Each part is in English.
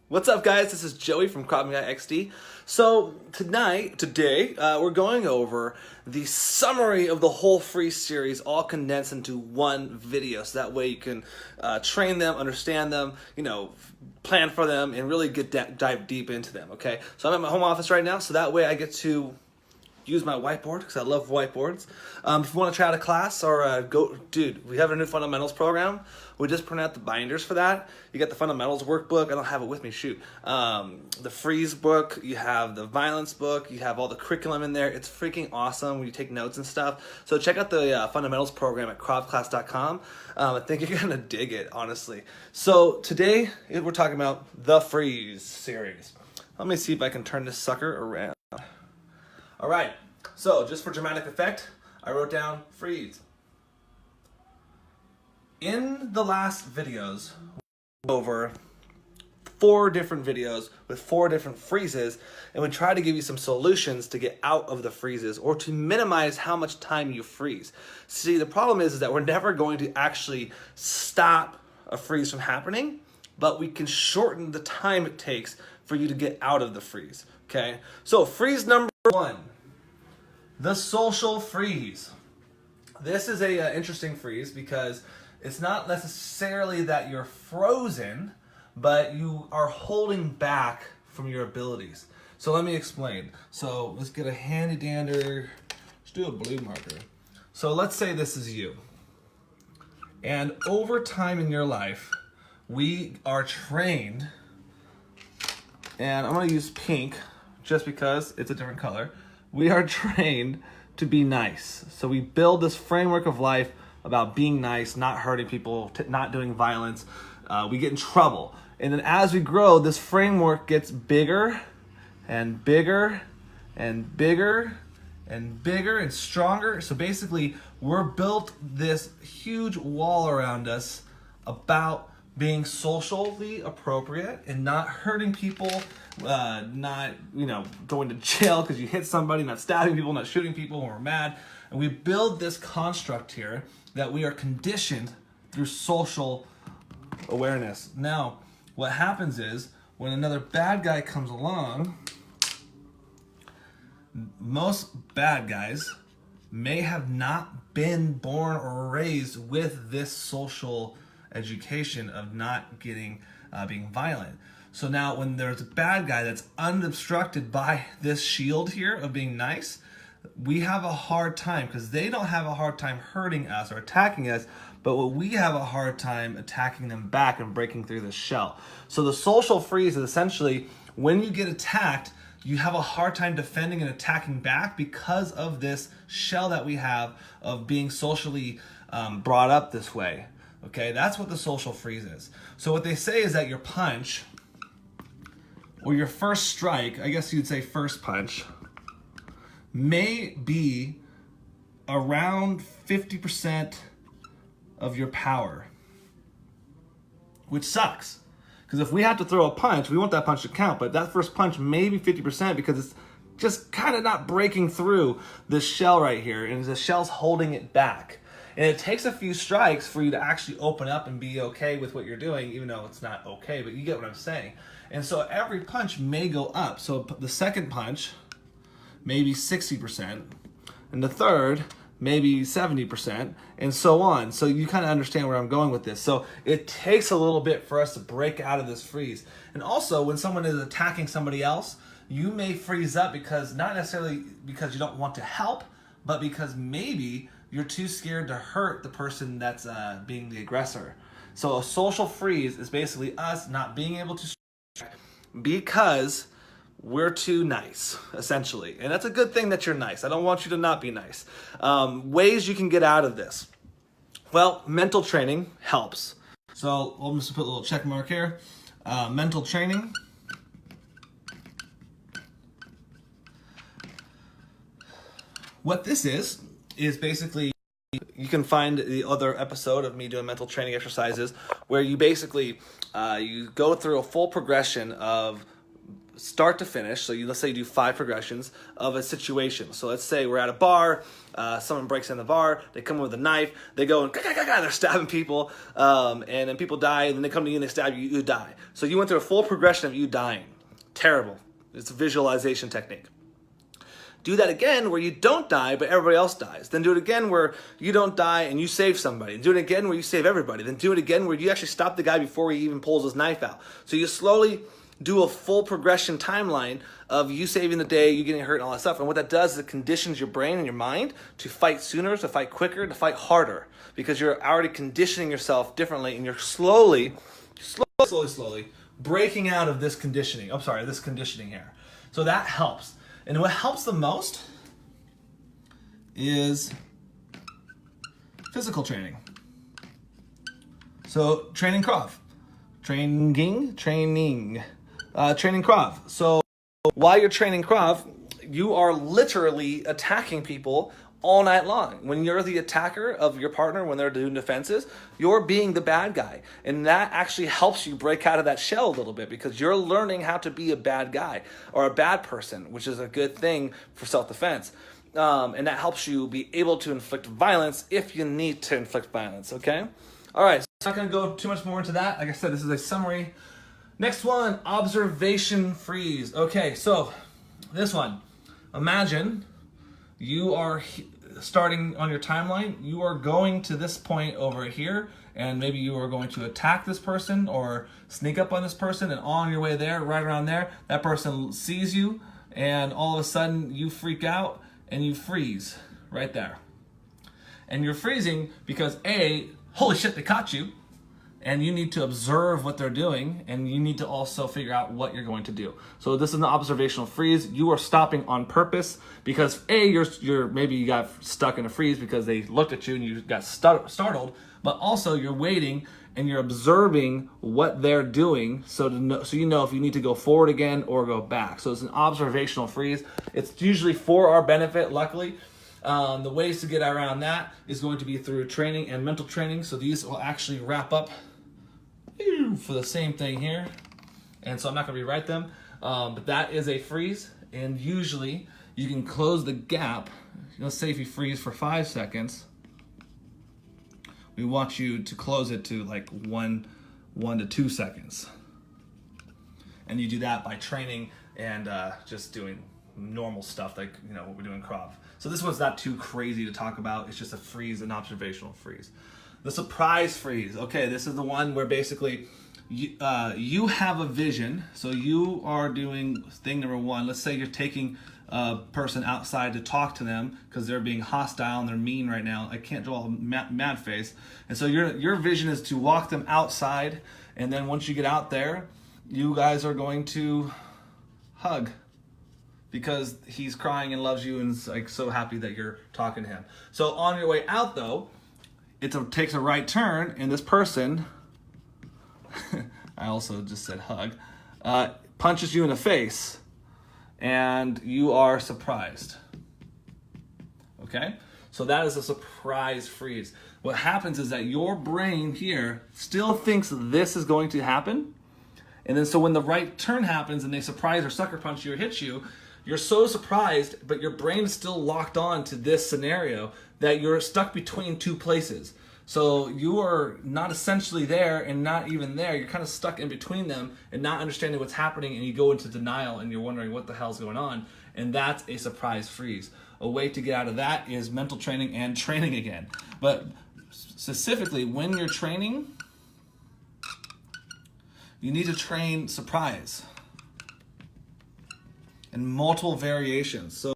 What's up, guys? This is Joey from Krav Maga XD. So today, we're going over the summary of the whole free series, all condensed into one video. So that way you can train them, understand them, plan for them, and really dive deep into them. Okay. So I'm at my home office right now, so that way I get to use my whiteboard because I love whiteboards. If you want to try out a class or we have a new fundamentals program. We just print out the binders for that. You get the fundamentals workbook. I don't have it with me, shoot. The freeze book, you have the violence book, you have all the curriculum in there. It's freaking awesome when you take notes and stuff. So check out the fundamentals program at kravclass.com. I think you're gonna dig it, honestly. So today we're talking about the freeze series. Let me see if I can turn this sucker around. All right, so just for dramatic effect, I wrote down freeze. In the last videos, we went over 4 different videos with 4 different freezes, and we try to give you some solutions to get out of the freezes or to minimize how much time you freeze. See, the problem is that we're never going to actually stop a freeze from happening, but we can shorten the time it takes for you to get out of the freeze, okay? So freeze number 1, the social freeze. This is a interesting freeze because it's not necessarily that you're frozen, but you are holding back from your abilities. So let me explain. So let's get a handy dander. Let's do a blue marker. So let's say this is you. And over time in your life, we are trained, and I'm gonna use pink just because it's a different color. We are trained to be nice. So we build this framework of life about being nice, not hurting people, not doing violence. We get in trouble. And then as we grow, this framework gets bigger and bigger and bigger and bigger and stronger. So basically, we're built this huge wall around us about being socially appropriate and not hurting people, not going to jail because you hit somebody, not stabbing people, not shooting people when we're mad. And we build this construct here that we are conditioned through social awareness. Now, what happens is when another bad guy comes along, most bad guys may have not been born or raised with this social education of not being violent. So now when there's a bad guy that's unobstructed by this shield here of being nice, we have a hard time because they don't have a hard time hurting us or attacking us, but what we have a hard time attacking them back and breaking through the shell. So the social freeze is essentially when you get attacked, you have a hard time defending and attacking back because of this shell that we have of being socially brought up this way. Okay, that's what the social freeze is. So what they say is that your punch or your first strike, I guess you'd say first punch, may be around 50% of your power, which sucks. Because if we have to throw a punch, we want that punch to count, but that first punch may be 50% because it's just kind of not breaking through this shell right here, and the shell's holding it back. And it takes a few strikes for you to actually open up and be okay with what you're doing, even though it's not okay, but you get what I'm saying. And so every punch may go up. So the second punch, maybe 60%, and the third, maybe 70%, and so on. So you kind of understand where I'm going with this. So it takes a little bit for us to break out of this freeze. And also, when someone is attacking somebody else, you may freeze up because not necessarily because you don't want to help, but because maybe you're too scared to hurt the person that's being the aggressor. So a social freeze is basically us not being able to strike because we're too nice, essentially. And that's a good thing that you're nice. I don't want you to not be nice. Ways you can get out of this. Well, mental training helps. So I'm just put a little check mark here. Mental training. What this is basically, you can find the other episode of me doing mental training exercises where you basically, you go through a full progression of start to finish. So let's say you do 5 progressions of a situation. So let's say we're at a bar, someone breaks in the bar, they come in with a knife, they go and they're stabbing people, and then people die, and then they come to you and they stab you, you die. So you went through a full progression of you dying. Terrible. It's a visualization technique. Do that again where you don't die, but everybody else dies. Then do it again where you don't die and you save somebody. Do it again where you save everybody. Then do it again where you actually stop the guy before he even pulls his knife out. So you slowly do a full progression timeline of you saving the day, you getting hurt, and all that stuff. And what that does is it conditions your brain and your mind to fight sooner, to fight quicker, to fight harder, because you're already conditioning yourself differently, and you're slowly breaking out of this conditioning. This conditioning here. So that helps. And what helps the most is physical training. So training Krav. Training Krav. So while you're training Krav, you are literally attacking people all night long. When you're the attacker of your partner, when they're doing defenses, you're being the bad guy. And that actually helps you break out of that shell a little bit, because you're learning how to be a bad guy or a bad person, which is a good thing for self-defense. And that helps you be able to inflict violence if you need to inflict violence, okay? All right, so I'm not going to go too much more into that. Like I said, this is a summary. Next one, observation freeze. Okay, so this one, imagine you are starting on your timeline, you are going to this point over here, and maybe you are going to attack this person or sneak up on this person, and on your way there, right around there, that person sees you, and all of a sudden you freak out and you freeze right there. And you're freezing because holy shit, they caught you, and you need to observe what they're doing, and you need to also figure out what you're going to do. So this is an observational freeze. You are stopping on purpose because maybe you got stuck in a freeze because they looked at you and you got startled, but also you're waiting and you're observing what they're doing, so you know if you need to go forward again or go back. So it's an observational freeze. It's usually for our benefit, luckily. The ways to get around that is going to be through training and mental training. So these will actually wrap up for the same thing here. And so I'm not going to rewrite them, but that is a freeze. And usually you can close the gap. Let's say if you freeze for 5 seconds, we want you to close it to like 1 to 2 seconds. And you do that by training and just doing normal stuff like what we do in Krav. So this one's not too crazy to talk about. It's just a freeze, an observational freeze. The surprise freeze. Okay, this is the one where basically you have a vision. So you are doing thing number 1. Let's say you're taking a person outside to talk to them because they're being hostile and they're mean right now. I can't draw a mad face. And so your vision is to walk them outside, and then once you get out there, you guys are going to hug, because he's crying and loves you and is like so happy that you're talking to him. So on your way out though, it takes a right turn, and this person, I also just said hug, punches you in the face, and you are surprised. Okay? So that is a surprise freeze. What happens is that your brain here still thinks this is going to happen, and then so when the right turn happens and they surprise or sucker punch you or hit you, you're so surprised, but your brain is still locked on to this scenario that you're stuck between 2 places. So you are not essentially there and not even there. You're kind of stuck in between them and not understanding what's happening, and you go into denial and you're wondering what the hell's going on. And that's a surprise freeze. A way to get out of that is mental training and training again. But specifically, when you're training, you need to train surprise and multiple variations. So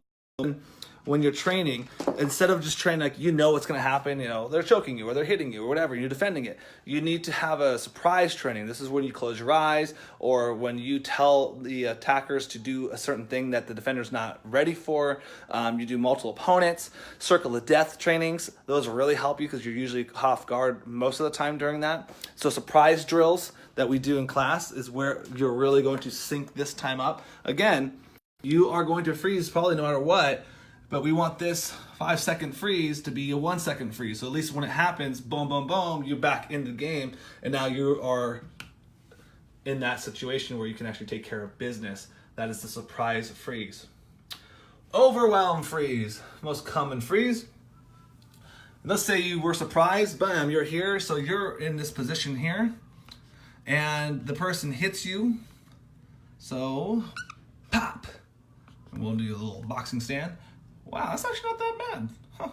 when you're training, instead of just training like what's going to happen, they're choking you or they're hitting you or whatever, and you're defending it, you need to have a surprise training. This is when you close your eyes, or when you tell the attackers to do a certain thing that the defender's not ready for. You do multiple opponents, circle of death trainings. Those really help you because you're usually off guard most of the time during that. So surprise drills that we do in class is where you're really going to sync this time up. Again, you are going to freeze probably no matter what, but we want this 5-second freeze to be a 1-second freeze. So at least when it happens, boom, boom, boom, you're back in the game, and now you are in that situation where you can actually take care of business. That is the surprise freeze. Overwhelm freeze, most common freeze. Let's say you were surprised, bam, you're here, so you're in this position here, and the person hits you, so pop. And we'll do a little boxing stand. Wow, that's actually not that bad. Huh.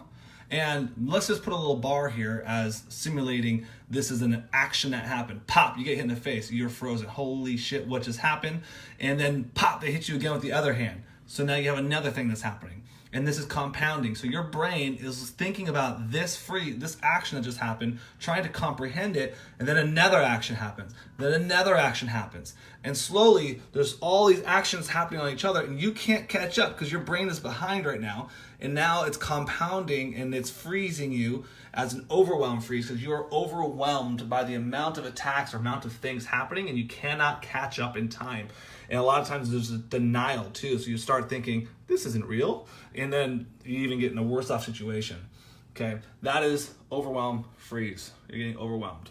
And let's just put a little bar here as simulating this is an action that happened. Pop, you get hit in the face, you're frozen. Holy shit, what just happened? And then pop, they hit you again with the other hand. So now you have another thing that's happening. And this is compounding. So your brain is thinking about this action that just happened, trying to comprehend it, and then another action happens. Then another action happens. And slowly, there's all these actions happening on each other, and you can't catch up because your brain is behind right now. And now it's compounding and it's freezing you as an overwhelm freeze because you are overwhelmed by the amount of attacks or amount of things happening, and you cannot catch up in time. And a lot of times there's a denial too. So you start thinking, this isn't real. And then you even get in a worse off situation. Okay, that is overwhelm freeze. You're getting overwhelmed.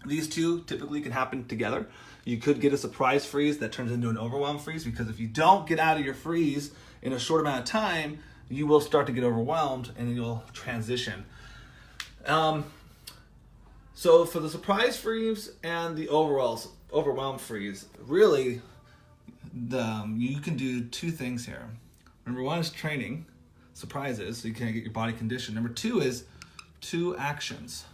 These two typically can happen together. You could get a surprise freeze that turns into an overwhelm freeze because if you don't get out of your freeze in a short amount of time, you will start to get overwhelmed and you'll transition. So for the surprise freeze and the overwhelm freeze, really, you can do two things here. Number one is training, surprises, so you can get your body conditioned. Number two is two actions.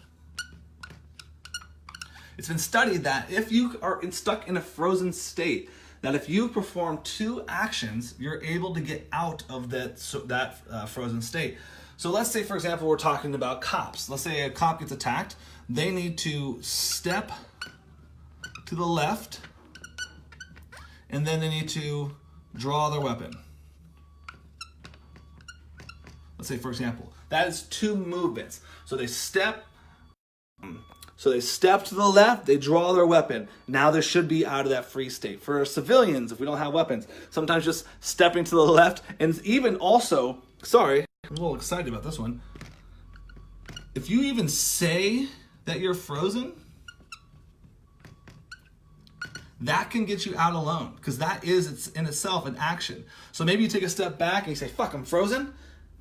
It's been studied that if you are stuck in a frozen state, that if you perform two actions, you're able to get out of that frozen state. So let's say, for example, we're talking about cops. Let's say a cop gets attacked. They need to step to the left, and then they need to draw their weapon. Let's say, for example, that is two movements. So they step to the left, they draw their weapon. Now they should be out of that freeze state. For civilians, if we don't have weapons, sometimes just stepping to the left, and even also, sorry, I'm a little excited about this one. If you even say that you're frozen, that can get you out alone because that is it's in itself an action. So maybe you take a step back and you say, fuck, I'm frozen.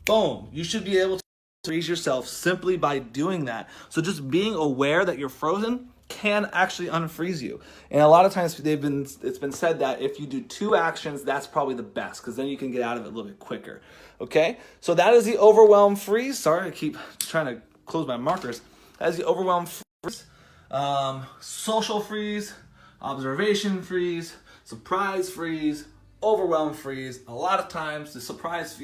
Boom. You should be able to freeze yourself simply by doing that. So just being aware that you're frozen can actually unfreeze you. And a lot of times it's been said that if you do two actions, that's probably the best because then you can get out of it a little bit quicker. Okay? So that is the overwhelm freeze. Sorry, I keep trying to close my markers. That is the overwhelm freeze. Social freeze, observation freeze, surprise freeze, overwhelm freeze. A lot of times the surprise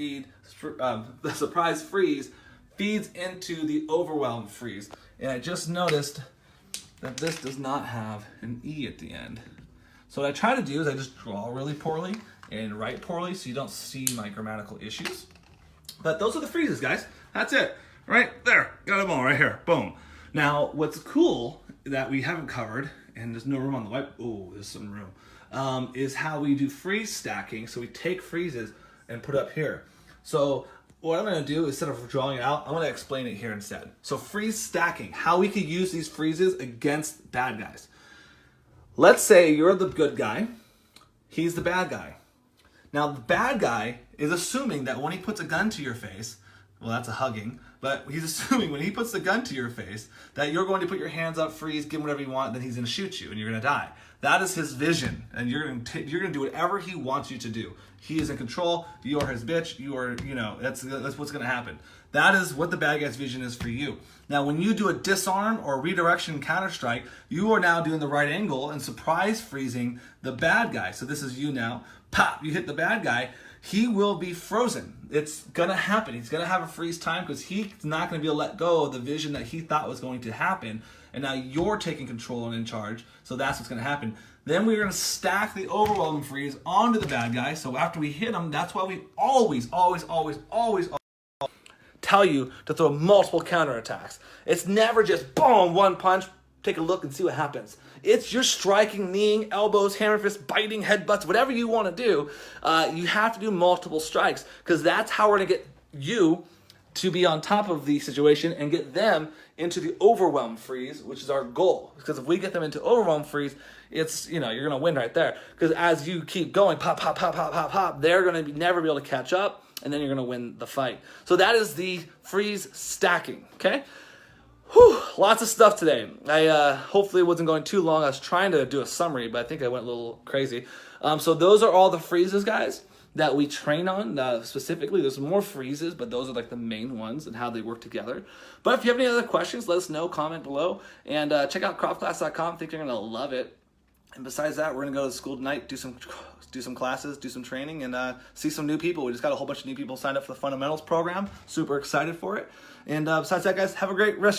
freeze feeds into the overwhelm freeze. And I just noticed that this does not have an E at the end. So what I try to do is I just draw really poorly and write poorly so you don't see my grammatical issues. But those are the freezes, guys. That's it. Right there. Got them all right here. Boom. Now, what's cool that we haven't covered, and there's no room on the white, oh, there's some room, is how we do freeze stacking. So we take freezes and put up here. So what I'm going to do, instead of drawing it out, I'm going to explain it here instead. So freeze stacking, how we could use these freezes against bad guys. Let's say you're the good guy, he's the bad guy. Now the bad guy is assuming that when he puts a gun to your face, well, that's a hugging, but he's assuming when he puts the gun to your face that you're going to put your hands up, freeze, give him whatever you want, then he's going to shoot you and you're going to die. That is his vision, and you're going to do whatever he wants you to do. He is in control. You are his bitch. You are, that's what's going to happen. That is what the bad guy's vision is for you. Now, when you do a disarm or redirection counter-strike, you are now doing the right angle and surprise freezing the bad guy. So this is you now. Pop, you hit the bad guy. He will be frozen. It's going to happen. He's going to have a freeze time because he's not going to be able to let go of the vision that he thought was going to happen. And now you're taking control and in charge. So that's what's going to happen. Then we're going to stack the overwhelming freeze onto the bad guy. So after we hit him, that's why we always tell you to throw multiple counterattacks. It's never just boom, one punch, take a look and see what happens. It's you're striking, kneeing, elbows, hammer fists, biting, headbutts, whatever you want to do. You have to do multiple strikes because that's how we're going to get you to be on top of the situation and get them into the overwhelm freeze, which is our goal. Because if we get them into overwhelm freeze, it's, you're going to win right there. Because as you keep going, pop, pop, pop, pop, pop, pop, they're going to never be able to catch up, and then you're going to win the fight. So that is the freeze stacking, okay? Whew, lots of stuff today. I hopefully it wasn't going too long. I was trying to do a summary, but I think I went a little crazy. So those are all the freezes, guys, that we train on specifically. There's more freezes, but those are like the main ones and how they work together. But if you have any other questions, let us know, comment below, and check out kravclass.com. I think you're going to love it. And besides that, we're going to go to school tonight, do some classes, do some training, and see some new people. We just got a whole bunch of new people signed up for the fundamentals program. Super excited for it. And besides that, guys, have a great rest